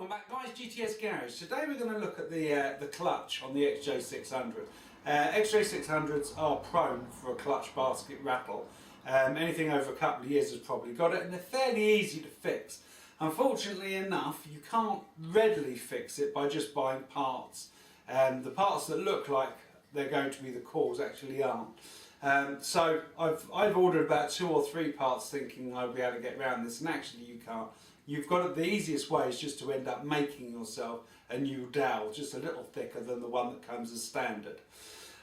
welcome back guys, GTS Garage. Today we're going to look at the clutch on the XJ600. XJ600s are prone for a clutch basket rattle. Anything over a couple of years has probably got it, and they're fairly easy to fix. Unfortunately enough, you can't readily fix it by just buying parts. The parts that look like they're going to be the cause actually aren't. So I've ordered about 2 or 3 parts thinking I'll be able to get around this, and actually you can't. You've got it, the easiest way is just to end up making yourself a new dowel, just a little thicker than the one that comes as standard.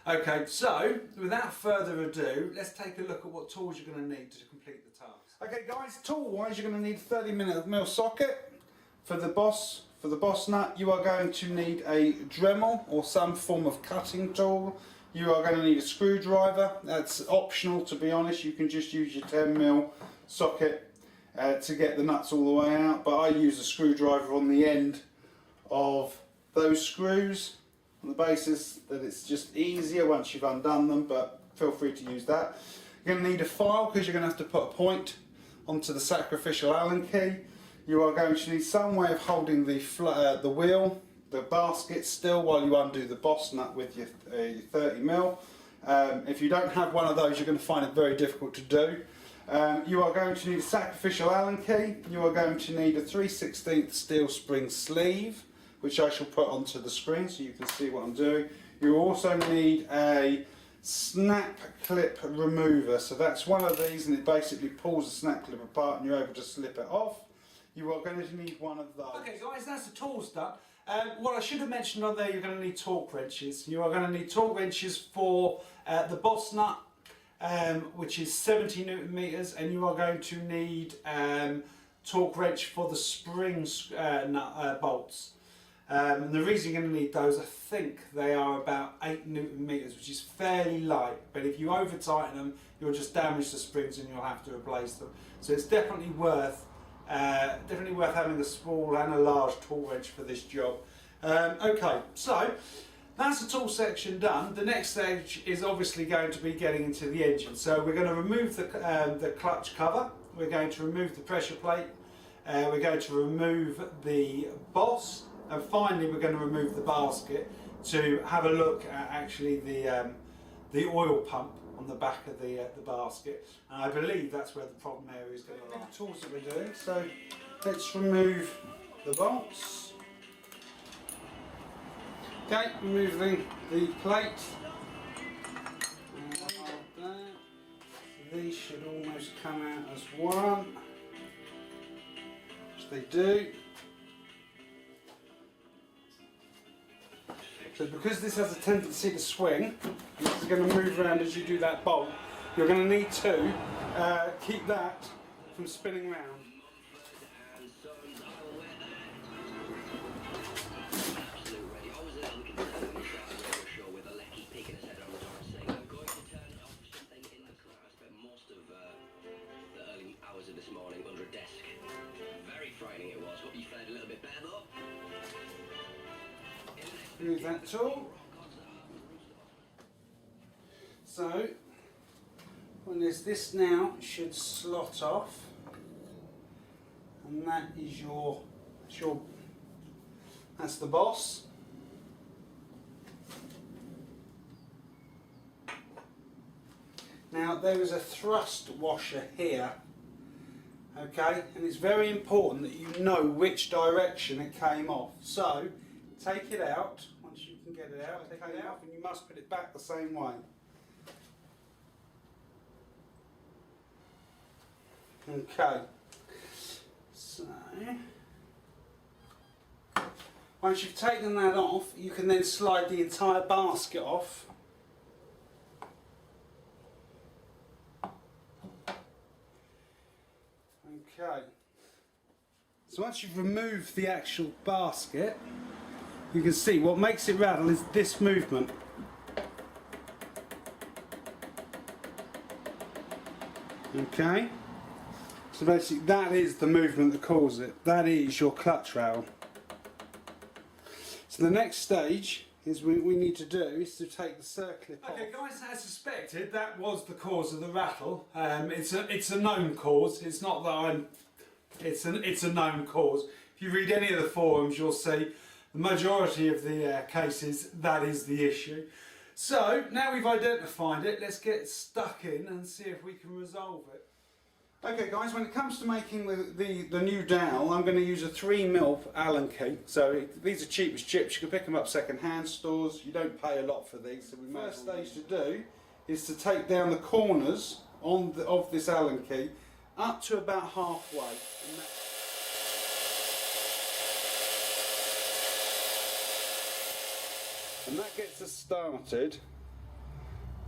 Okay, so without further ado, let's take a look at what tools you're going to need to complete the task. Okay guys, tool wise you're going to need a 30mm socket. For the boss nut you are going to need a Dremel or some form of cutting tool. You are going to need a screwdriver. That's optional, to be honest. You can just use your 10mm socket to get the nuts all the way out, but I use a screwdriver on the end of those screws on the basis that it's just easier once you've undone them, but feel free to use that. You're going to need a file because you're going to have to put a point onto the sacrificial Allen key. You are going to need some way of holding the wheel, the basket still, while you undo the boss nut with your 30mm. If you don't have one of those, you're going to find it very difficult to do. You are going to need a sacrificial Allen key. You are going to need a 3/16 steel spring sleeve, which I shall put onto the screen so you can see what I'm doing. You also need a snap clip remover. So that's one of these, and it basically pulls the snap clip apart and you're able to slip it off. You are going to need one of those. Okay guys, that's the tools done. What I should have mentioned on there, you're going to need torque wrenches. You are going to need torque wrenches for the boss nut, which is 70 Newton meters, and you are going to need torque wrench for the spring bolts. And the reason you're going to need those, I think they are about 8 Newton meters, which is fairly light, but if you over tighten them you'll just damage the springs and you'll have to replace them. So it's definitely worth having a small and a large torque wrench for this job. Okay, so that's the tool section done. The next stage is obviously going to be getting into the engine. So we're going to remove the clutch cover, we're going to remove the pressure plate, we're going to remove the boss, and finally we're going to remove the basket to have a look at actually the oil pump on the back of the basket, and I believe that's where the problem area is going to lie. The tools that we're doing, so let's remove the bolts. Okay, removing the plate. So these should almost come out as one, which they do. So because this has a tendency to swing, this is going to move around as you do that bolt, you're going to need to keep that from spinning around. Of this morning under a desk. Very frightening it was. Hope you fared a little bit better though. Remove that tool. So when there's this now should slot off, and that is that's the boss. Now there is a thrust washer here. Okay, and it's very important that you know which direction it came off. So take it out, once you can get it out, take it out, and you must put it back the same way. Okay, so once you've taken that off, you can then slide the entire basket off. Okay, so once you've removed the actual basket, you can see what makes it rattle is this movement. Okay, so basically that is the movement that causes it. That is your clutch rattle. So the next stage is we need to do is to take the circlip off. Okay guys, as suspected, that was the cause of the rattle. It's a known cause. It's not that it's a known cause. If If you read any of the forums, you'll see the majority of the cases, that is the issue. So, now we've identified it, let's get stuck in and see if we can resolve it. Okay guys, when it comes to making the new dowel, I'm going to use a 3mm Allen key. So these are cheap as chips, you can pick them up second-hand stores, you don't pay a lot for these. So the first stage to do is to take down the corners of this Allen key up to about halfway. And that gets us started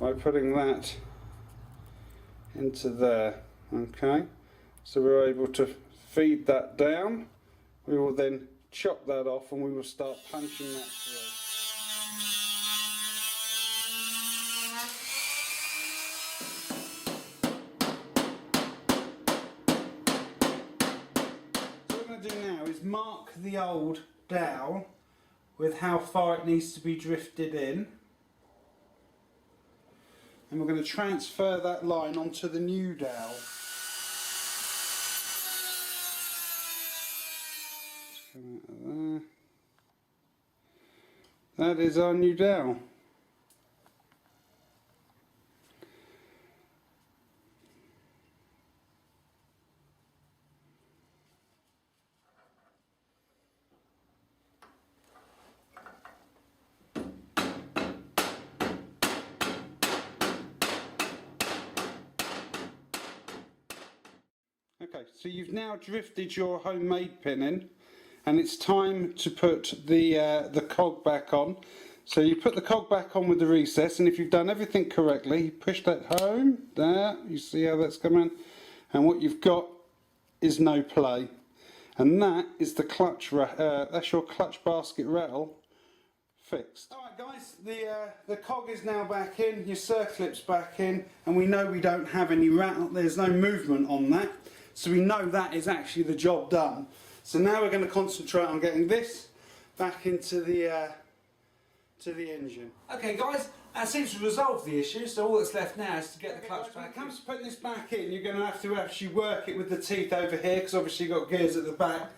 by putting that into there. Okay, so we're able to feed that down. We will then chop that off and we will start punching that through. So what we're going to do now is mark the old dowel with how far it needs to be drifted in. And we're going to transfer that line onto the new dowel. Come out of there. That is our new dowel. Okay, so you've now drifted your homemade pin in, and it's time to put the cog back on. So you put the cog back on with the recess, and if you've done everything correctly, push that home, there, you see how that's coming, and what you've got is no play. And that is the clutch, that's your clutch basket rattle fixed. Alright guys, the cog is now back in, your circlip's back in, and we know we don't have any rattle, there's no movement on that. So we know that is actually the job done. So now we're going to concentrate on getting this back into the engine. Okay guys, that seems to resolve the issue, so all that's left now is to get the clutch back in. When it comes to putting this back in, you're going to have to actually work it with the teeth over here, because obviously you've got gears at the back.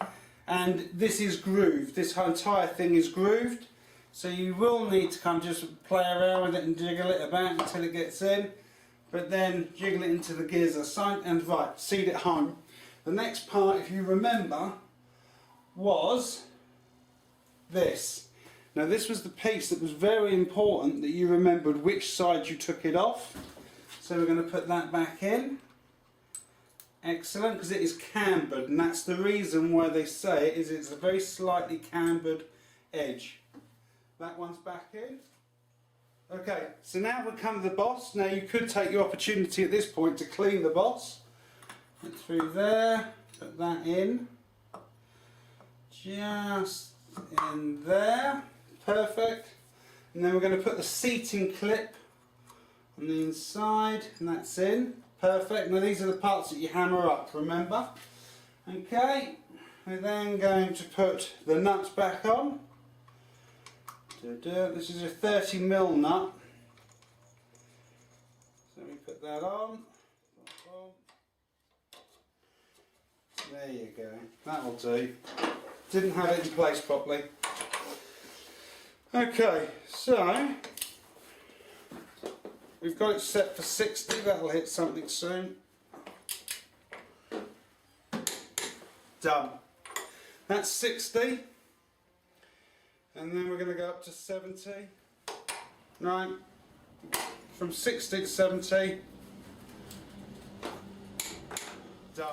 And this is grooved, this entire thing is grooved. So you will need to kind of just play around with it and jiggle it about until it gets in. But then jiggle it into the gears aside and right, seat it home. The next part, if you remember, was this. Now this was the piece that was very important that you remembered which side you took it off. So we're going to put that back in. Excellent, because it is cambered, and that's the reason why they say it is it's a very slightly cambered edge. That one's back in. Okay, so now we come to the boss. Now you could take your opportunity at this point to clean the boss. Put through there, put that in. Just in there. Perfect. And then we're going to put the seating clip on the inside, and that's in. Perfect. Now these are the parts that you hammer up, remember? Okay, we're then going to put the nuts back on. This is a 30mm nut, so we put that on. There you go, that will do. Didn't have it in place properly. Okay, so we've got it set for 60, that'll hit something soon. Done. That's 60. And then we're going to go up to 70. Right. From 60 to 70. Done.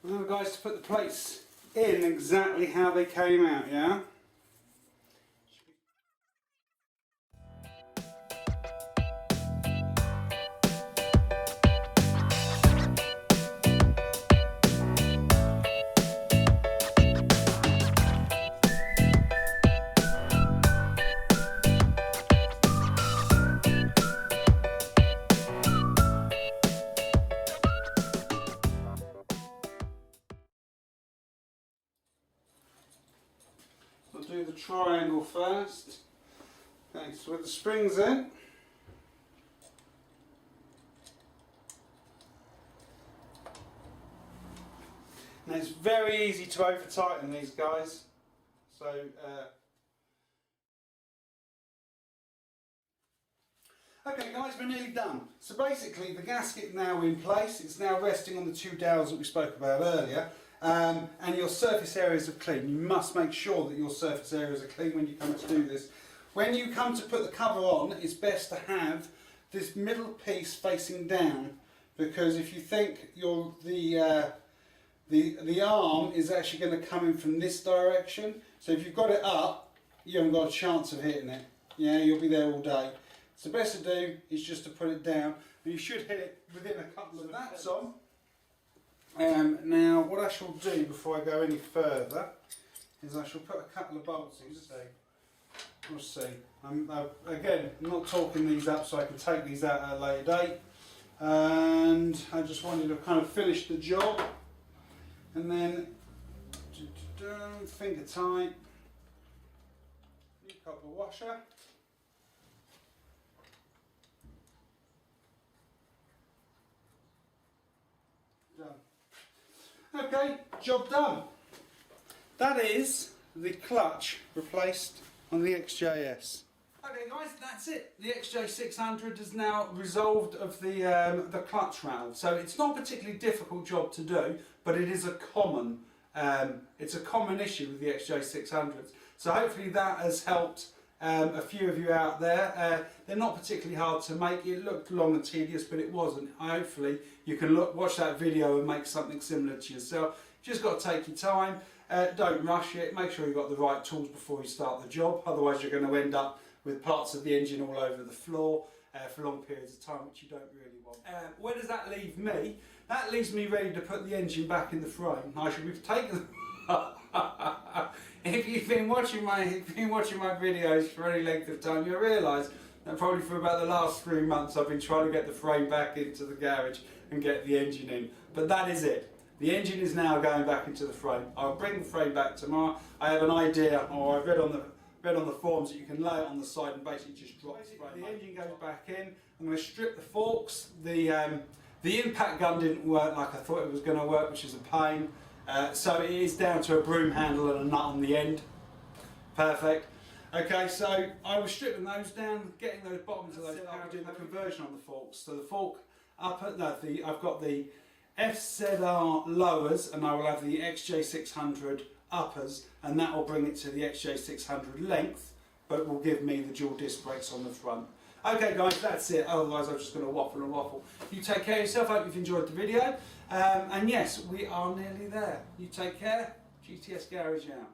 Now guys, to put the plates in exactly how they came out, yeah? Do the triangle first. Okay, so with the springs in. And it's very easy to over tighten these guys. So okay guys, we're nearly done. So basically the gasket now in place, it's now resting on the two dowels that we spoke about earlier, and your surface areas are clean. You must make sure that your surface areas are clean when you come to do this. When you come to put the cover on, it's best to have this middle piece facing down, because if you think the arm is actually going to come in from this direction, so if you've got it up, you haven't got a chance of hitting it. Yeah, you'll be there all day. So the best to do is just to put it down, and you should hit it within a couple of that's on. Now what I shall do before I go any further is I shall put a couple of bolts in. We'll see. Again, I'm not talking these up so I can take these out at a later date, and I just wanted to kind of finish the job, and then finger tight, new copper washer. Done. Okay, job done. That is the clutch replaced on the XJS. Okay guys, that's it. The XJ600 is now resolved of the clutch rattle. So it's not a particularly difficult job to do, but it is a common issue with the XJ600s. So hopefully that has helped a few of you out there. They're not particularly hard to make. It looked long and tedious, but it wasn't. Hopefully you can watch that video and make something similar to yourself. Just got to take your time. Don't rush it. Make sure you've got the right tools before you start the job. Otherwise you're going to end up with parts of the engine all over the floor for long periods of time, which you don't really want. Where does that leave me? That leaves me ready to put the engine back in the frame. I should be taking. If you've been watching my videos for any length of time, you'll realise that probably for about the last 3 months I've been trying to get the frame back into the garage and get the engine in. But that is it. The engine is now going back into the frame. I'll bring the frame back tomorrow. I have an idea, or I've read on the forums that you can lay it on the side and basically just drop the frame. The engine goes back in. I'm going to strip the forks. The impact gun didn't work like I thought it was going to work, which is a pain. So it is down to a broom handle and a nut on the end. Perfect. Okay, so I was stripping those down, getting those bottoms of those. I'll be doing the conversion on the forks. So the fork I've got the FZR lowers, and I will have the XJ600 uppers, and that will bring it to the XJ600 length, but will give me the dual disc brakes on the front. Okay guys, that's it. Otherwise I'm just going to waffle and waffle. You take care of yourself. Hope you've enjoyed the video. And yes, we are nearly there. You take care. GTS Garage out.